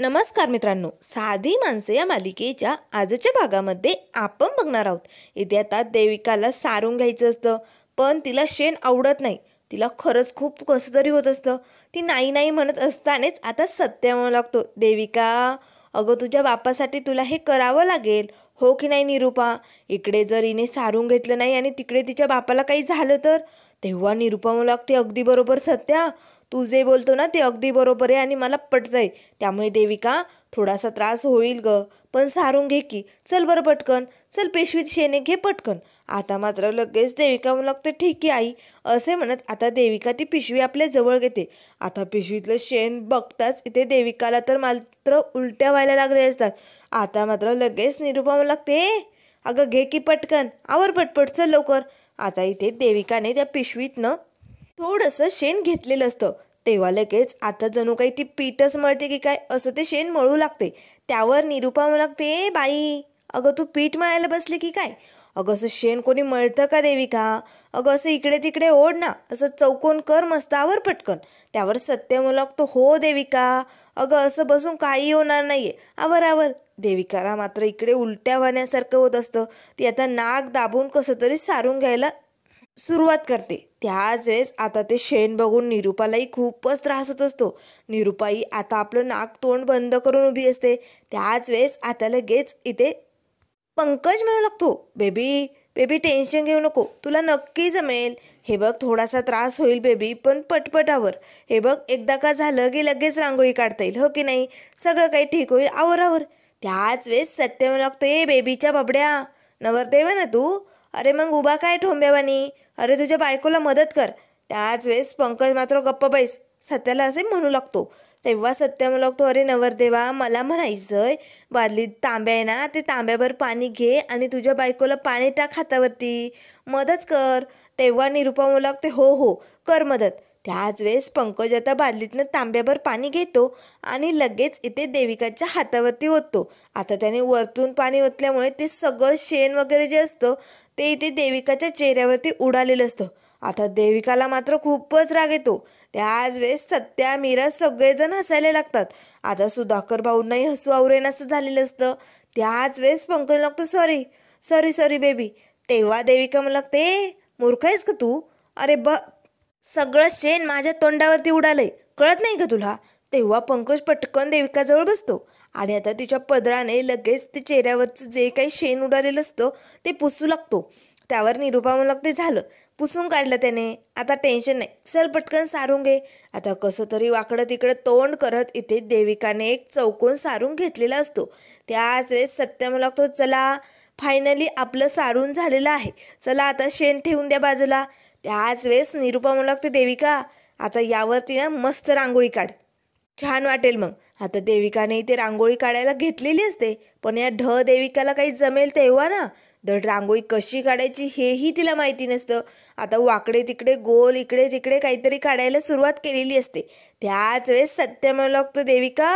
नमस्कार मित्रांनो, साधी माणसं या मालिकेच्या आजच्या भागामध्ये आपण बघणार आहोत. इथे आता देविकाला सारून घ्यायचं असतं, पण तिला शेण आवडत नाही. तिला खरंच खूप कसं तरी होत असतं. ती नाही नाही म्हणत असतानाच आता सत्य म्हणू लागतो, देविका अगं तुझ्या बापासाठी तुला हे करावं लागेल, हो की नाही निरूपा. इकडे जर हिने सारून घेतलं नाही आणि तिकडे तिच्या बापाला काही झालं तर. तेव्हा निरूपा म्हणू लागते, अगदी बरोबर सत्या, तू जे बोलतो ना ते अगदी बरोबर आहे आणि मला पटतंय. त्यामुळे देविका थोडासा त्रास होईल ग, पण सारून घे की. चल बरं पटकन, चल पिशवीत शेणे घे पटकन. आता मात्र लगेच देविका म्हणू लागते, ठीक आहे आई, असे म्हणत आता देविका ती पिशवी आपल्या जवळ घेते. आता पिशवीतलं शेण बघताच इथे देविकाला तर मात्र उलट्या व्हायला लागले असतात. आता मात्र लगेच निरूपा म्हणू लागते, अगं घे की पटकन, आवर पटपट, चल लवकर. आता इथे देविकाने त्या पिशवीतनं थोडंसं शेण घेतलेलं असतं. तेव्हा लगेच आता जणू काही ती पीठच मळते की काय असं ते शेण मळू लागते. त्यावर निरूपा म्हणू लागते, बाई अगं तू पीठ मळायला बसले की काय. अगं असं शेण कोणी मळतं का देविका. अगं असं इकडे तिकडे ओढ ना, असं चौकोन कर मस्त, आवर पटकन. त्यावर सत्य म्हणू लागतो, हो देविका, अगं असं बसून काही होणार नाहीये, आवर आवर. देविकाला मात्र इकडे उलट्या वाहण्यासारखं होत असतं. ती आता नाक दाबून कसं तरी सारून घ्यायला सुरुवात करते. त्याच वेळेस आता ते शेण बघून निरूपालाही खूपच त्रास होत असतो. निरूपाई आता आपलं नाक तोंड बंद करून उभी असते. त्याच वेळेस आता लगेच इथे पंकज म्हणू लागतो, बेबी बेबी टेन्शन घेऊ नको, तुला नक्की जमेल. हे बघ थोडासा त्रास होईल बेबी, पण पटपटावर. हे बघ एकदा का झालं की लगेच रांगोळी काढता येईल, हो की नाही. सगळं काही ठीक होईल, आवर. त्याच वेळेस सत्य म्हणू लागतो, ए बेबीच्या बबड्या, नवरदेव ना तू, अरे मग उभा काय ठोंब्यावानी, अरे तुझ्या बायकोला मदत कर. त्याच वेळेस पंकज मात्र गप्प बैस, सत्याला असे म्हणू लागतो. तेव्हा सत्य म्हणू लागतो, अरे नवरदेवा, मला म्हणायचंय, बादलीत तांब्या आहे ना, ते तांब्याभर पाणी घे आणि तुझ्या बायकोला पाणी टाक हातावरती, मदत कर. तेव्हा निरूपा म्हणू लागते, हो हो कर मदत. त्याच वेळेस पंकज आता बादलीतनं तांब्याभर पाणी घेतो आणि लगेच इथे देविकाच्या हातावरती ओततो. आता त्याने वरतून पाणी ओतल्यामुळे ते सगळं शेण वगैरे जे असतं ते इथे देविकाच्या चेहऱ्यावरती उडालेलं असतं. आता देविकाला मात्र खूपच राग येतो. त्याच वेळेस सत्या, मीरा सगळेजण हसायला लागतात. आता सुधाकर भाऊंनाही हसू आवरेनासं झालेलं असतं. त्याच वेळेस पंकज लागतो, सॉरी सॉरी सॉरी बेबी. तेव्हा देविका म्हणू लागते, मूर्ख आहेस का तू, अरे सगळं शेण माझ्या तोंडावरती उडालंय, कळत नाही का तुला. तेव्हा पंकज पटकन देविकाजवळ बसतो आणि आता तिच्या पदराने लगेच ते चेहऱ्यावरचं जे काही शेण उडालेलं असतं ते पुसू लागतो. त्यावर निरूपा म्हणू लागते, झालं पुसून काढलं त्याने, आता टेन्शन नाही, चल पटकन सारून घे. आता कसं तरी वाकडं तिकडं तोंड करत इथे देविकाने एक चौकोन सारून घेतलेला असतो. त्याच वेळेस सत्य म्हणू लागतो, चला फायनली आपलं सारून झालेलं आहे, चला आता शेण ठेवून द्या बाजूला. त्याच वेळेस निरूपा म्हणू लागते, देविका आता यावरती ना मस्त रांगोळी काढ, छान वाटेल मग. आता देविकाने इथे रांगोळी काढायला घेतलेली असते, पण या देविकाला काही जमेल तेव्हा ना धड रांगोळी कशी काढायची हेही तिला माहिती नसतं. आता वाकडे तिकडे गोल इकडे तिकडे काहीतरी काढायला सुरुवात केलेली असते. त्याच वेळेस सत्य म्हणू लागतो, देविका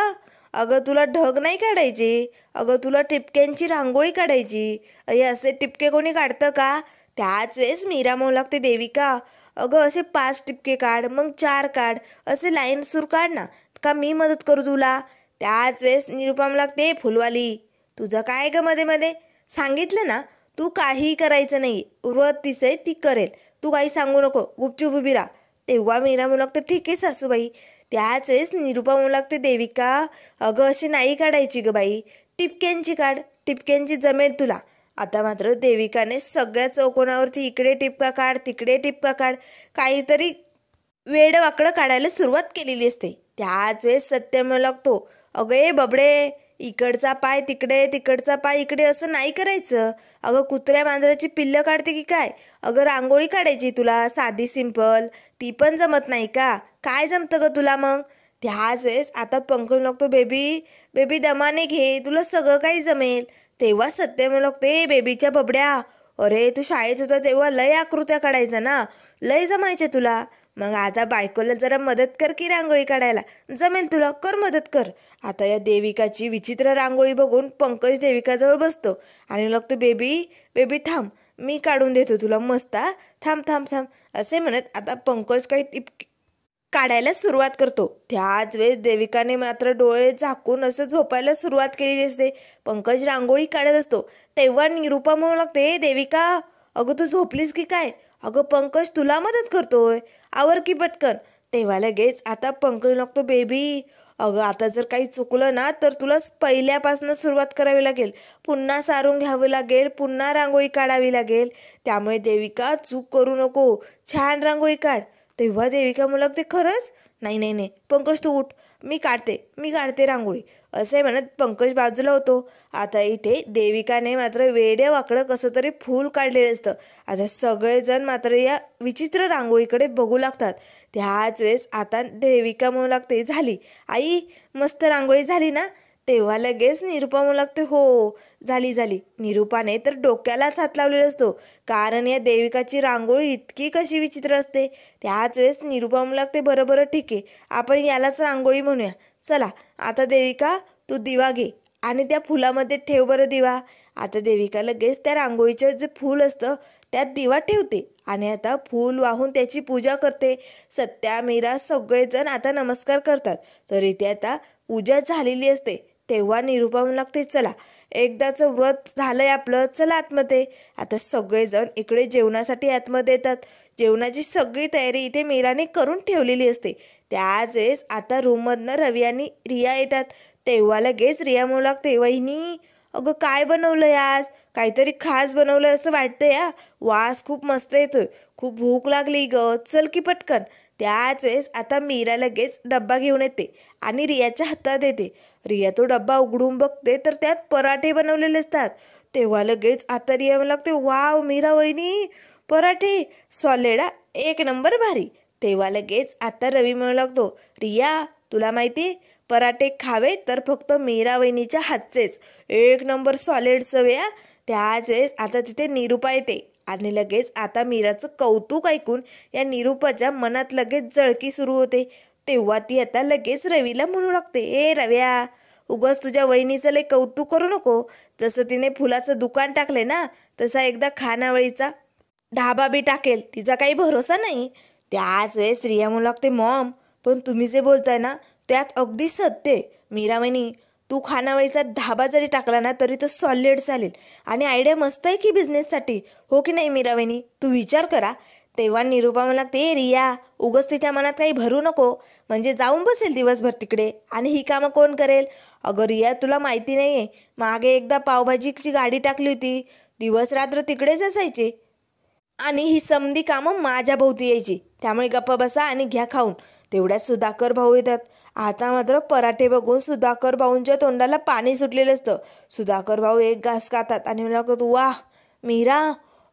अगं तुला ढग नाही काढायची, अगं तुला टिपक्यांची रांगोळी काढायची, हे असे टिपके कोणी काढतं का. त्याच वेळेस मीरा म्हणू लागते, देविका अगं असे 5 टिपके काढ, मग 4 काढ, असे लाईन सूर काढ ना, का मी मदत करू तुला. त्याच वेळेस निरूपा म्हणू लागते, फुलवाली तुझं काय ग मध्ये मध्ये, सांगितलं ना तू काहीही करायचं नाही, व्रत तिचं आहे ती करेल, तू काही सांगू नको, गुपचूप उभी राहा. तेव्हा मीरा म्हणू लागते, ठीक आहे सासूबाई. त्याच वेळेस निरूपा म्हणू लागते, देविका अगं अशी नाही काढायची ग बाई, टिपक्यांची काढ, टिपक्यांची जमेल तुला. आता मात्र देविकाने सगळ्या चौकोनावरती इकडे टिपका काढ तिकडे टिपका काढ काहीतरी वेडं वाकडं काढायला सुरुवात केलेली असते. त्याच वेळेस सत्य म्हणू लागतो, अगं ए बबडे, इकडचा पाय तिकडे तिकडचा पाय इकडे असं नाही करायचं, अगं कुत्र्या मांजराची पिल्लं काढते की काय, अगं रांगोळी काढायची तुला साधी सिंपल, ती पण जमत नाही का, काय जमतं ग तुला मग. त्याच वेळेस आता पंकज लागतो, बेबी बेबी दमाने घे, तुला सगळं काही जमेल. तेव्हा सत्य म्हणू लागतो, ए बेबीच्या बबड्या, अरे तू शाळेत होता तेव्हा लय आकृत्या काढायचा ना, लय जमायचे तुला, मग आता बायकोला जरा मदत कर की रांगोळी काढायला, जमेल तुला, कर मदत कर. आता या देविकाची विचित्र रांगोळी बघून पंकज देविकाजवळ बसतो आणि लागतो, बेबी बेबी थांब, मी काढून देतो तुला मस्त, थांब थांब थांब, असे म्हणत आता पंकज काही काढायला सुरुवात करतो. त्याच वेळेस देविकाने मात्र डोळे झाकून असं झोपायला सुरुवात केलेली असते. पंकज रांगोळी काढत असतो तेव्हा निरुपा म्हणू लागते, देविका अगं तू झोपलीस की काय? अगं पंकज तुला मदत करतोय, आवर की पटकन. तेव्हा लगेच आता पंकज लागतो, बेबी अगं आता जर काही चुकलं ना तर तुला पहिल्यापासून सुरुवात करावी लागेल, पुन्हा सारून घ्यावं लागेल, पुन्हा रांगोळी काढावी लागेल. त्यामुळे देविका चूक करू नको, छान रांगोळी काढ. तेव्हा देविका मला लागते, खरंच? नाही नाही नाही पंकज तू उठ, मी काढते रांगोळी, असे म्हणत पंकज बाजूला होतो. आता इथे देविकाने मात्र वेड्या वाकडं कसं तरी फूल काढलेलं असतं. आता सगळेजण मात्र या विचित्र रांगोळीकडे बघू लागतात. त्याच वेळेस आता देविका म्हणू लागते, झाली आई, मस्त रांगोळी झाली ना? तेव्हा लगेच निरुपा म्हणू लागते, हो झाली. निरुपाने तर डोक्यालाच हात लावलेला असतो, कारण या देविकाची रांगोळी इतकी कशी विचित्र असते. त्याच वेळेस निरुपा म्हणू लागते, बरं ठीक आहे, आपण यालाच रांगोळी म्हणूया. चला आता देविका तू दिवा घे आणि त्या फुलामध्ये ठेव बरं दिवा. आता देविका लगेच त्या रांगोळीचं जे फूल असतं त्यात दिवा ठेवते आणि आता फूल वाहून त्याची पूजा करते. सत्या, मीरा सगळेजण आता नमस्कार करतात. तर इथे आता पूजा झालेली असते. तेव्हा निरुपा म्हणू लागते, चला एकदाचं व्रत झालंय आपलं, चला आतमध्ये. आता सगळेजण इकडे जेवणासाठी आतमध्ये येतात. जेवणाची सगळी तयारी इथे मीराने करून ठेवलेली असते. त्याच वेळेस आता रूममधनं रवी आणि रिया येतात. तेव्हा लगेच रिया म्हणू लागते, वहिनी अगं काय बनवलंय आज? काहीतरी खास बनवलंय असं वाटतंय. वास खूप मस्त येतोय, खूप भूक लागली ग, चल की पटकन. त्याच वेळेस आता मीरा लगेच डब्बा घेऊन येते आणि रियाच्या हातात देते. रिया तो डब्बा उघडून बघते तर त्यात पराठे बनवलेले असतात. तेव्हा लगेच आता रिया म्हणू लागते, वाव मीरा वहिनी, पराठे सॉलिड, एक नंबर भारी. तेव्हा लगेच आता रवी म्हणू लागतो, रिया तुला माहिती, पराठे खावे तर फक्त मीरा वहिनीच्या हातचेच, एक नंबर सॉलिड सवय. त्याच वेळेस आता तिथे निरुपा येते आणि लगेच आता मीराचं कौतुक ऐकून या निरुपाच्या मनात लगेच जळकी सुरू होते. तेव्हा ती आता लगेच रवीला म्हणू लागते, ए रव्या, उगाच तुझ्या वहिनीचं लय कौतुक करू नको. जसं तिने फुलाचं दुकान टाकले ना, तसा एकदा खानावळीचा ढाबा बी टाकेल, तिचा काही भरोसा नाही. त्याच वेळेस रिया म्हणू लागते, मॉम पण तुम्ही जे बोलताय ना त्यात अगदी सत्य आहे. मीरा वहिनी, तू खानावळीचा ढाबा जरी टाकला ना तरी तो सॉलिड चालेल आणि आयडिया मस्त आहे की बिझनेससाठी, हो की नाही मीरा वहिनी? तू विचार करा. तेव्हा निरुपा म्हणू लागते, ए रिया, उगाच तिच्या मनात काही भरू नको, म्हणजे जाऊन बसेल दिवसभर तिकडे आणि ही कामं कोण करेल? अगं रिया तुला माहिती नाही आहे, मागे एकदा पावभाजीची गाडी टाकली होती, दिवस रात्र तिकडेच असायचे आणि ही समधी कामं माझ्या भोवती यायची. त्यामुळे गप्पा बसा आणि घ्या खाऊन. तेवढ्यात सुधाकर भाऊ येतात. आता मात्र पराठे बघून सुधाकर भाऊंच्या तोंडाला पाणी सुटलेलं असतं. सुधाकर भाऊ एक घास खातात आणि मला लागतं, वा मीरा,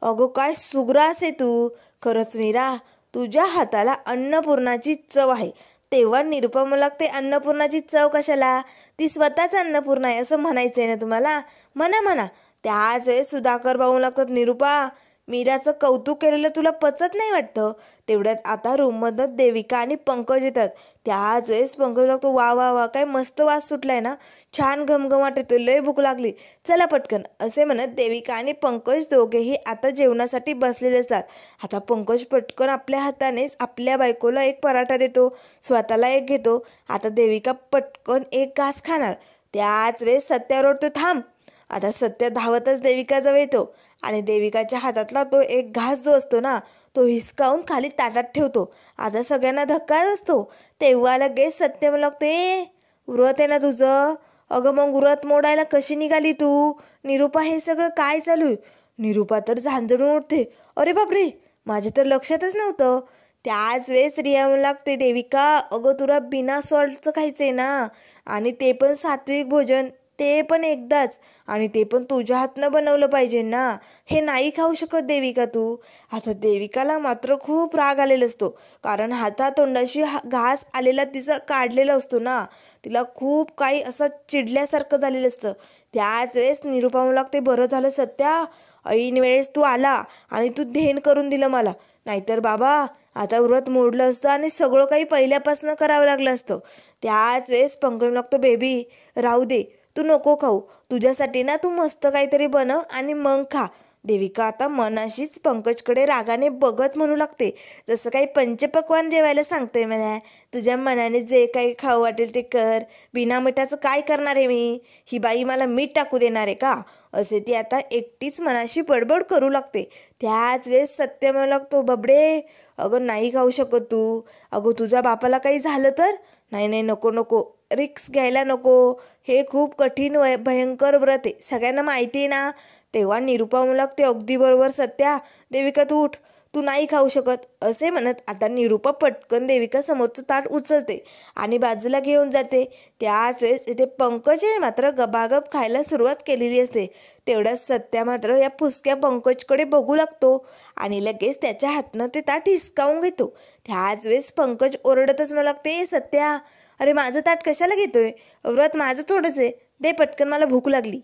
अगो काय सुग्रास आहे तू, खरंच मीरा तुझ्या हाताला अन्नपूर्णाची चव आहे. तेव्हा निरुपा मला लागते, अन्नपूर्णाची चव कशाला, ती स्वतःच अन्नपूर्णा आहे असं म्हणायचं आहे ना तुम्हाला, म्हणा. त्याच वेळेस सुधाकर भाऊ लागतात, निरुपा मीराचं कौतुक केलेलं तुला पचत नाही वाटतं. तेवढ्यात आता रूममधनं देविका आणि पंकज येतात. त्याच वेळेस पंकज लागतो, वा काय मस्त वास सुटलाय ना, छान घमघमाट येतोय, लय भूक लागली, चला पटकन, असे म्हणत देविका आणि पंकज दोघेही आता जेवणासाठी बसलेले असतात. आता पंकज पटकन आपल्या हातानेच आपल्या बायकोला एक पराठा देतो, स्वतःला एक घेतो. आता देविका पटकन एक घास खाणार. त्याच वेळेस सत्या ओरडतो, थांब. आता सत्या धावतच देविकाजवळ येतो आणि देविकाच्या हातातला तो एक घास जो असतो ना तो हिसकावून खाली ताटात ठेवतो. आता सगळ्यांना धक्का असतो. तेव्हा लगेच सत्य मला लागते, व्रत आहे ना तुझं? अगं मग व्रत मोडायला कशी निघाली तू? निरुपा हे सगळं काय चालू आहे? निरुपा तर झांजडून उठते, अरे बापरे, माझ्या तर लक्षातच नव्हतं. त्याच वेळेस रिया म्हणू लागते, देविका अगं तुला बिना सॉल्टचं खायचं आहे ना, आणि ते पण सात्विक भोजन, ते पण एकदाच, आणि ते पण तुझ्या हातनं बनवलं पाहिजे ना, हे नाही खाऊ शकत देविका तू. आता देविकाला मात्र खूप राग आलेला असतो, कारण हातातोंडाशी घास आलेला तिचा काढलेला असतो ना, तिला खूप काही असं चिडल्यासारखं झालेलं असतं. त्याच वेळेस निरुपा म्हणू लागते, बरं झालं सत्या, ऐन वेळेस तू आला आणि तू धेन करून दिलं मला, नाहीतर बाबा आता व्रत मोडलं असतं आणि सगळं काही पहिल्यापासून करावं लागलं असतं. त्याच वेळेस पंकज लागतो, बेबी राहू दे, तू नको खाऊ, तुझ्यासाठी ना तू मस्त काहीतरी बनव आणि मग खा, देविका आता मनाशीच पंकजकडे रागाने बघत म्हणू लागते, जसं काही पंचपक्वान्न जेवायला सांगते मला. तुझ्या मनाने जे काही खाऊ वाटेल ते कर. बिना मिठाचं काय करणार आहे मी? ही बाई मला मीठ टाकू देणार आहे का? असे ती आता एकटीच मनाशी बडबड करू लागते. त्याच वेळेस सत्य म्हणू लागतो, बबडे अगं नाही खाऊ शकत तू. अगं तुझ्या बापाला काही झालं तर? नाही नाही नको नको, रिक्स घ्यायला नको. हे खूप कठीण भयंकर व्रत आहे, सगळ्यांना माहिती आहे ना. तेव्हा निरुपा म्हणू लागते, अगदी बरोबर सत्या. देविका तू उठ, तू नाही खाऊ शकत. असे म्हणत आता निरुपा पटकन देविका समोरचं ताट उचलते आणि बाजूला घेऊन जाते. त्याच वेळेस इथे पंकजने मात्र गबागब खायला सुरुवात केलेली असते. तेवढ्याच सत्या मात्र या फुसक्या पंकजकडे बघू लागतो आणि लगेच त्याच्या हातनं ते ताट हिसकावून घेतो. त्याच वेळेस पंकज ओरडतच म्हणू लागते, सत्या अरे माझं ताट कशाला घेतोय? व्रत माझं थोडंच आहे, दे पटकन मला भूक लागली.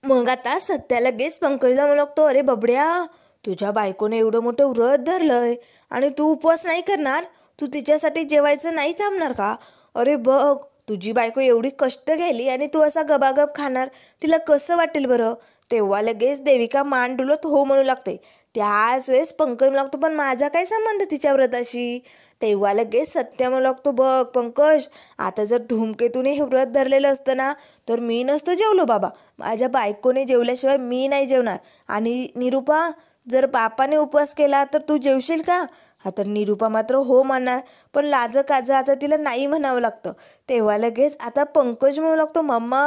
मग आता सत्या लगेच पंकजला म्हणू लागतो, अरे बबड्या तुझ्या बायकोने एवढं मोठं व्रत धरलंय आणि तू उपवास नाही करणार? तू तिच्यासाठी जेवायचं नाही थांबणार का? अरे बघ तुझी बायको एवढी कष्ट घ्यायली आणि तू असा गबागब खाणार, तिला कसं वाटेल बरं? तेव्हा लगेच देविका मान डुलत हो म्हणू लागते. त्याच वेळेस पंकज म्हणू लागतो, पण माझा काय संबंध तिच्या व्रताशी? तेव्हा लगेच सत्य म्हणू लागतो, बघ पंकज आता जर धूमकेतूने हे व्रत धरलेलं असतं ना तर मी नसतो जेवलो बाबा. माझ्या बायकोने जेवल्याशिवाय मी नाही जेवणार. आणि निरुपा जर बापाने उपवास केला तर तू जेवशील का? आता निरुपा मात्र हो म्हणणार, पण लाज काज आता तिला नाही म्हणावं लागतं. तेव्हा लगेच आता पंकज म्हणू लागतो, मम्मा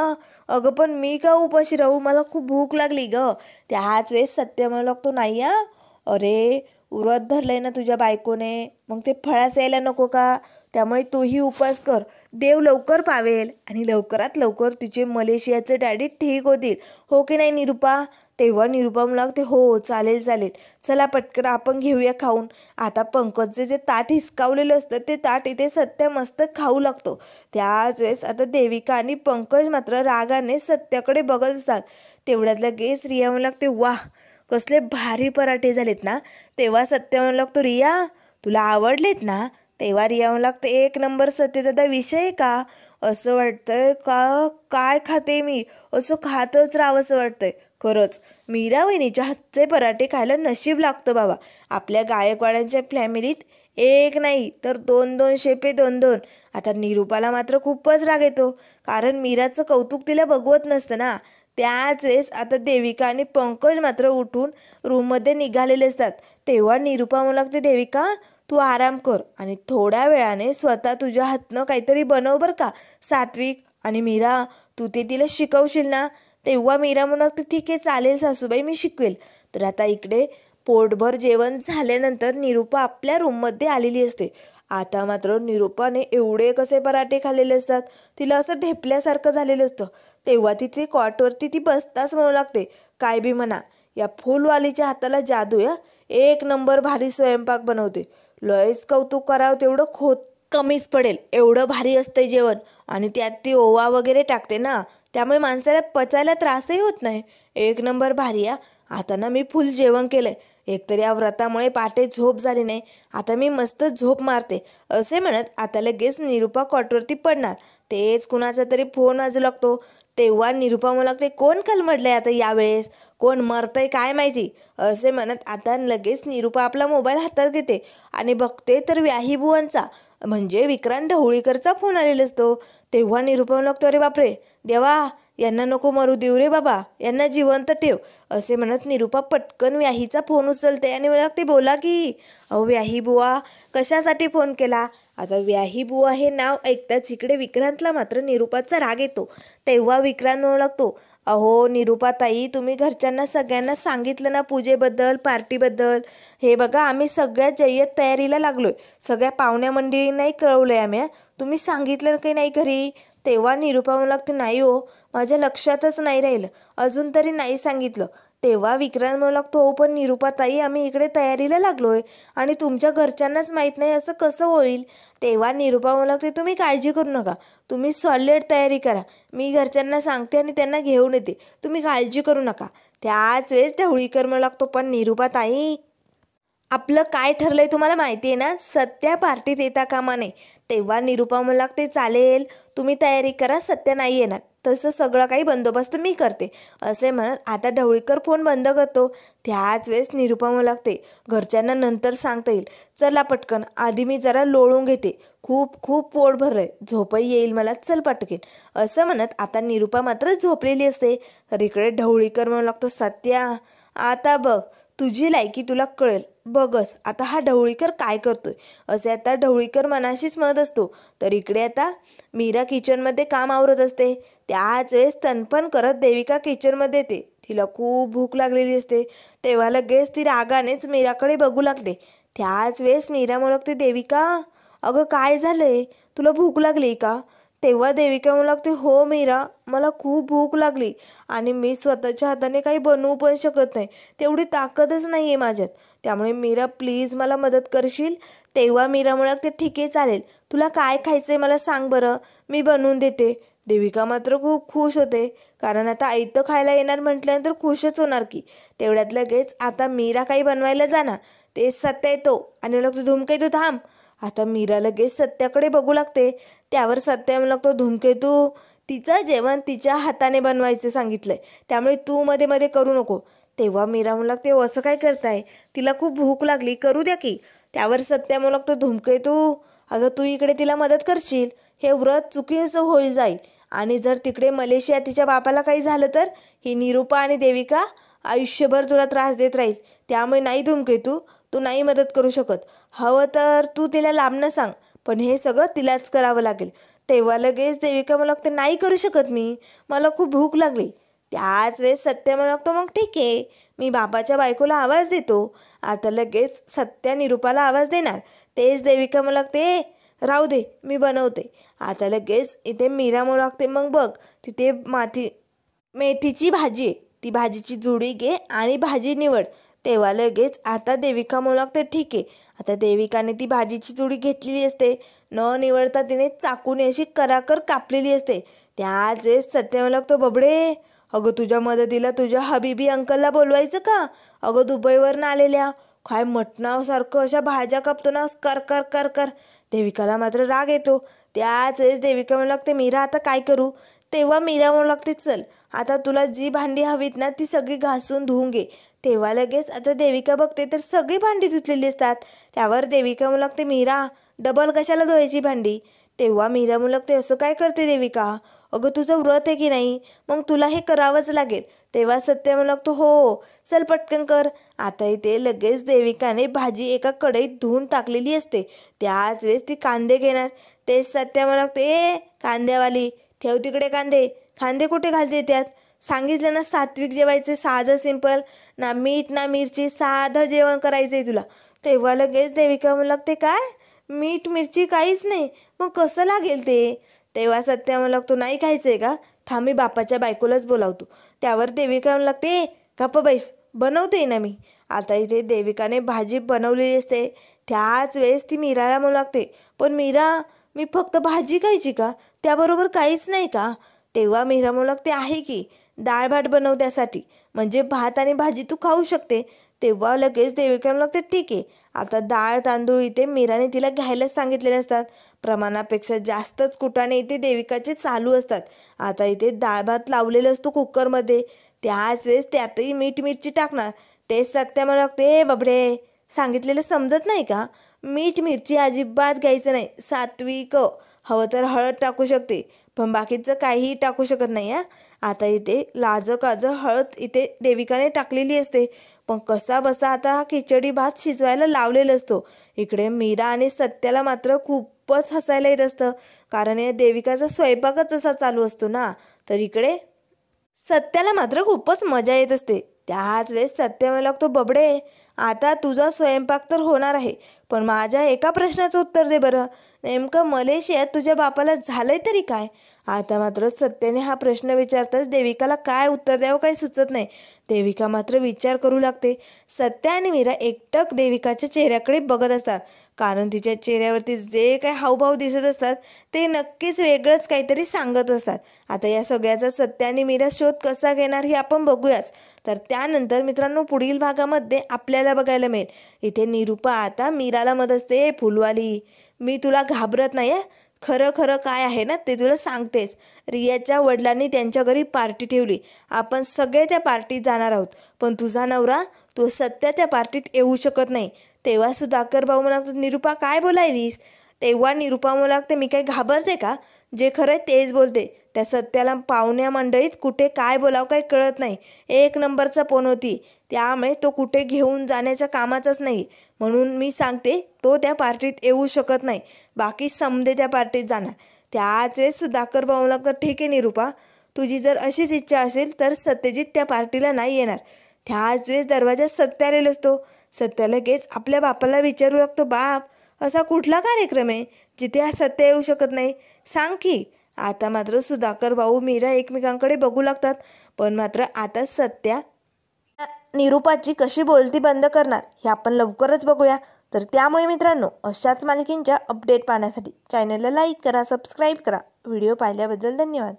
अगं पण मी का उपाशी राहू, मला खूप भूक लागली ग. त्याच वेळेस सत्य म्हणू लागतो, नाही हा अरे व्रत धरलंय ना तुझ्या बायकोने, मग ते फळास यायला नको का? त्यामुळे तूही उपवास कर, देव लवकर पावेल आणि लवकरात लवकर तिचे मलेशियाचे डॅडी ठीक होतील, हो की नाही निरुपा? तेव्हा निरुपा म्हणू लागते, हो चालेल चालेल, चला पटकन आपण घेऊया खाऊन. आता पंकजचे जे ताट हिसकावलेलं असतं ते ताट इथे सत्य मस्त खाऊ लागतो. त्याच वेळेस आता देविका आणि पंकज मात्र रागाने सत्याकडे बघत असतात. तेवढ्यात लगेच रिया म्हणू लागते, वाह कसले भारी पराठे झालेत ना. तेव्हा सत्य म्हणू लागतो, रिया तुला आवडलेत ना? तेव्हा रिया म्हणू लागते, एक नंबर सत्य दादा, विषय का? असं वाटतंय का काय खाते मी, असं खातच राहावंसं वाटतंय. खरंच मीरा वहिनीच्या हातचे पराठे खायला नशीब लागतं बाबा. आपल्या गायकवाड्यांच्या फॅमिलीत एक नाही तर दोन दोन शेपे दोन दोन. आता निरुपाला मात्र खूपच राग येतो, कारण मीराचं कौतुक तिला बघवत नसतं ना. त्याच वेळेस आता देविका आणि पंकज मात्र उठून रूममध्ये निघालेले असतात. तेव्हा निरुपा म्हणू लागते, देविका तू आराम कर आणि थोड्या वेळाने स्वतः तुझ्या हातनं काहीतरी बनव बरं का सात्विक. आणि मीरा तू ते तिला शिकवशील ना? तेव्हा मीरा म्हणू लागते, ठीक आहे चालेल सासूबाई मी शिकवेल. तर आता इकडे पोटभर जेवण झाल्यानंतर निरुपा आपल्या रूममध्ये आलेली असते. आता मात्र निरुपाने एवढे कसे पराठे खाल्लेले असतात, तिला असं ढेपल्यासारखं झालेलं असतं. तेव्हा तिथे कॉटवरती ती बसताच म्हणू लागते, काय बी म्हणा या फुलवालीच्या हाताला जादू या, एक नंबर भारी स्वयंपाक बनवते. लयच कौतुक करावं तेवढं कमीच पडेल, एवढं भारी असतंय जेवण. आणि त्यात ती ओवा वगैरे टाकते ना, त्यामुळे माणसाला पचायला त्रासही होत नाही. एक नंबर भारी या. आता ना मी फुल जेवण केलंय, एकतर या व्रतामुळे पाटे झोप झाली नाही, आता मी मस्त झोप मारते. असे म्हणत आता लगेच निरुपा कॉटवरती पडणार. तेच कुणाचा तरी फोन वाजू लागतो. तेव्हा निरुपा म्हणू लागते, कोण कलमडलंय आता यावेळेस, कोण मरतंय काय माहिती. असे म्हणत आता लगेच निरुपा आपला मोबाईल हातात घेते आणि बघते तर व्याही बुवांचा म्हणजे विक्रांत ढवळीकरचा फोन आलेला असतो. तेव्हा निरुपा म्हणू लागतो, अरे बापरे देवा, यांना नको मरू देऊ रे बाबा, यांना जिवंत ठेव. असे म्हणत निरुपा पटकन व्याहीचा फोन उचलते आणि म्हणू लागते, बोला की. अहो व्याही बुवा कशासाठी फोन केला? आता व्याही बुवा हे नाव ऐकताच इकडे विक्रांतला मात्र निरुपाचा राग येतो. तेव्हा विक्रांत म्हणू लागतो, अहो निरुपा ताई तुम्ही घरच्यांना सगळ्यांना सांगितलं ना पूजेबद्दल पार्टीबद्दल? हे बघा आम्ही सगळ्या जय्यत तयारीला लागलोय, सगळ्या पाहुण्या मंडळींनाही कळवलंय आम्ही. तुम्ही सांगितलं काही नाही घरी? तेव्हा निरुपा म्हणू लागते, नाही हो माझ्या लक्षातच नाही राहिलं, अजून तरी नाही सांगितलं. तेव्हा विक्रांत म्हणू लागतो, हो पण निरुपा ताई आम्ही इकडे तयारीला लागलोय आणि तुमच्या घरच्यांनाच माहीत नाही असं कसं होईल? तेव्हा निरुपा म्हणू लागते, तुम्ही काळजी करू नका, तुम्ही सॉलिड तयारी करा, मी घरच्यांना सांगते आणि त्यांना घेऊन येते, तुम्ही काळजी करू नका. त्याच वेळेस ढवळीकर म्हणू लागतो, पण निरुपा ताई आपलं काय ठरलंय तुम्हाला माहिती आहे ना? सत्या पार्टीत येता कामा नये, तेव्हा निरुपा म्हणू लागते, चालेल तुम्ही तयारी करा, सत्य नाही येणार, तसं सगळं काही बंदोबस्त मी करते असे म्हणत आता ढवळीकर फोन बंद करतो. त्याच वेळेस निरुपा म्हणू लागते, घरच्यांना नंतर सांगता येईल, चला पटकन, आधी मी जरा लोळून घेते, खूप खूप पोट भरलंय, झोपही येईल मला, चल पटकेन असं म्हणत आता निरुपा मात्र झोपलेली असते. तर इकडे ढवळीकर म्हणू लागतो, सत्या आता बघ तुझी लायकी तुला कळेल, बघस आता हा ढवळीकर काय करतोय असे आता ढवळीकर मनाशीच म्हणत असतो. तर इकडे आता मीरा किचनमध्ये काम आवरत असते. त्याच वेळेस तणफण करत देविका किचनमध्ये येते. तिला खूप भूक लागलेली असते. तेव्हा लगेच ती रागानेच मीराकडे बघू लागते. त्याच वेळेस मीरा म्हणते, देविका अगं काय झालंय, तुला भूक लागली का? तेव्हा देविका म्हणू लागते, हो मीरा, मला खूप भूक लागली आणि मी स्वतःच्या हाताने काही बनवू पण शकत नाही, तेवढी ताकदच नाही आहे माझ्यात, त्यामुळे मीरा प्लीज मला मदत करशील? तेव्हा मीरा म्हणू लागते, ठीक आहे चालेल, तुला काय खायचं आहे मला सांग बरं, मी बनवून देते. देविका मात्र खूप खुश होते, कारण आता आयतं खायला येणार म्हटल्यानंतर खुशच होणार की. तेवढ्यात लगेच आता मीरा काही बनवायला जाणार, ते सत्य येतो आणि लागतो, धूमकेतू थांब. आता मीरा लगेच सत्याकडे बघू लागते. त्यावर सत्या म्हणू लागतो, धूमकेतू तिचं जेवण तिच्या हाताने बनवायचं सांगितलंय, त्यामुळे तू मध्ये मध्ये करू नको. तेव्हा मीरा म्हणू लागते, असं काय करताय, तिला खूप भूक लागली, करू द्या की. त्यावर सत्या म्हणू लागतो, धूमकेतू अगं तू इकडे तिला मदत करशील, हे व्रत चुकीचं होईल जाईल, आणि जर तिकडे मलेशिया तिच्या बापाला काही झालं तर ही निरुपा आणि देविका आयुष्यभर तुला त्रास देत राहील, त्यामुळे नाही धूमकेतू, तू नाही मदत करू शकत, हवं तर तू तिला लांबणं सांग, पण हे सगळं तिलाच करावं लागेल. तेव्हा लगेच देविका म्हणू लागते, नाही करू शकत मी, मला खूप भूक लागली. त्याच वेळेस सत्य म्हणू लागतो, मग ठीक आहे, मी बाबाच्या बायकोला आवाज देतो. आता लगेच सत्या निरुपाला आवाज देणार. तेच देविका म्हणू लागते, राहू दे मी बनवते. आता लगेच इथे मीरा म्हणू लागते, मग बघ तिथे मेथीची भाजी आहे, ती भाजीची जुडी घे आणि भाजी निवड. तेव्हा लगेच आता देविका म्हणू लागते, ठीक आहे. आता देविकाने ती भाजीची जुडी घेतलेली असते, न निवडता तिने चाकूने अशी कराकर कापलेली असते. त्याच वेळेस सत्य म्हणू लागतो, बबडे अगं तुझ्या मदतीला तुझ्या हबीबी अंकलला बोलवायचं का, अगं दुबईवरनं आलेल्या, काय मटणासारखं अशा भाज्या कापतो ना, कर कर कर कर. देविकाला मात्र राग येतो. त्याच वेळेस देविका म्हणू लागते, मीरा आता काय करू? तेव्हा मीरा म्हणू लागते, चल आता तुला जी भांडी हवीत ना ती सगळी घासून धुवून घे. तेव्हा लगेच आता देविका बघते तर सगळी भांडी धुतलेली असतात. त्यावर देविका म्हणू लागते, मीरा डबल कशाला धुवायची भांडी? तेव्हा मीरा म्हणू लागते, असं काय करते देविका, अगं तुझं व्रत आहे की नाही, मग तुला हे करावंच लागेल. तेव्हा सत्य म्हणू लागतो, हो चल पटकन कर. आता इथे लगेच देविकाने भाजी एका कढईत धुवून टाकलेली असते. त्याच वेळेस ती कांदे घेणार. तेच सत्य म्हणू लागते, ए कांद्यावाली ठेव तिकडे कांदे, कांदे कुठे घालते त्यात, सांगितलं ना सात्विक जेवायचे, साधं सिंपल, ना मीठ ना मिरची, साधं जेवण करायचं आहे तुला. तेव्हा लगेच देविका म्हणू लागते, काय मीठ मिरची काहीच नाही, मग कसं लागेल ते? तेव्हा सत्या म्हणू लागतो, नाही खायचं आहे का, थांब मी बापाच्या बायकोलाच बोलावतो. त्यावर देविका म्हणू लागते, गप्प बैस, बनवते ना मी. आता इथे देविकाने भाजी बनवलेली असते. त्याच वेळेस ती मीराला म्हणू लागते, पण मीरा मी फक्त भाजी खायची का, त्याबरोबर काहीच नाही का? तेव्हा मीरा म्हणू लागते, आहे की, डाळ भात बनव त्यासाठी, म्हणजे भात आणि भाजी तू खाऊ शकते. तेव्हा लगेच देविका म्हणू लागते, ठीक आहे. आता डाळ तांदूळ इथे मीराने तिला घ्यायलाच सांगितलेले असतात. प्रमाणापेक्षा जास्तच कुटाणे इथे देविकाचे चालू असतात. आता इथे डाळ भात लावलेलं असतो कुकरमध्ये. त्याच वेळेस त्यातही मीठ मिरची टाकणार. तेच सत्य म्हणू लागते, बाबडे सांगितलेलं समजत नाही का, मीठ मिरची अजिबात घ्यायचं नाही, सात्विक, हवं तर हळद टाकू शकते, पण बाकीचं काहीही टाकू शकत नाही हा. आता इथे लाजकाजं हळद इथे देविकाने टाकलेली असते, पण कसा बसा आता हा खिचडी भात शिजवायला लावलेला असतो. इकडे मीरा आणि सत्याला मात्र खूपच हसायला येत असतं, कारण या देविकाचा स्वयंपाकच असा चालू असतो ना. तर इकडे सत्याला मात्र खूपच मजा येत असते. त्याच वेळेस सत्य म्हणू लागतो, बबडे आता तुझा स्वयंपाक तर होणार आहे, पण माझ्या एका प्रश्नाचं उत्तर दे बरं, नेमकं मलेशियात तुझ्या बापाला झालंय तरी काय? आता मात्र सत्याने हा प्रश्न विचारताच देविकाला काय उत्तर द्यावं काही सुचत नाही. देविका मात्र विचार करू लागते. सत्या आणि मीरा एकटक देविकाच्या चेहऱ्याकडे बघत असतात, कारण तिच्या चेहऱ्यावरती जे काही हावभाव दिसत असतात ते नक्कीच वेगळंच काहीतरी सांगत असतात. आता या सगळ्याचा सत्या आणि मीरा शोध कसा घेणार हे आपण बघूयाच. तर त्यानंतर मित्रांनो पुढील भागामध्ये आपल्याला बघायला मिळेल, इथे निरुपा आता मीराला म्हणत असते, फुलवाली मी तुला घाबरत नाही आहे. खरं खरं काय आहे ना ते तुला सांगतेच. रियाच्या वडिलांनी त्यांच्या घरी पार्टी ठेवली. आपण सगळे त्या पार्टीत जाणार आहोत. पण तुझा नवरा तो सत्या त्या पार्टीत येऊ शकत नाही. तेव्हा सुधाकर भाऊ म्हणाले, निरुपा काय बोलायलीस? तेव्हा निरुपा म्हणाले, मी काही घाबरते का? जे खरं तेच बोलते. त्या सत्याला पाहुण्या मंडळीत कुठे काय बोलावं काही कळत नाही. एक नंबरचा पोन होती. त्यामुळे तो कुठे घेऊन जाण्याच्या कामाचाच नाही. म्हणून मी सांगते तो त्या पार्टीत येऊ शकत नाही. बाकी समजे त्या पार्टीत जाणार. त्याच वेळेस सुधाकर भाऊ म्हणाले, ठीक आहे निरुपा, तुझी जर अशीच इच्छा असेल तर सत्यजित त्या पार्टीला नाही येणार. त्याच वेळेस दरवाजात सत्या आलेला असतो. सत्या लगेच आपल्या बापाला विचारू लागतो, बाप असा कुठला कार्यक्रम आहे जिथे हा सत्य येऊ शकत नाही? सांग की. आता मात्र सुधाकर भाऊ मीरा एकमेकांकडे बघू लागतात. पण मात्र आता सत्या निरुपाची कशी बोलती बंद करणार हे आपण लवकरच बघूया. तर त्यामुळे मित्रांनो, अशाच मालिकेंच्या अपडेट पाहण्यासाठी चॅनलला लाईक करा, सबस्क्राईब करा. व्हिडिओ पाहिल्याबद्दल धन्यवाद.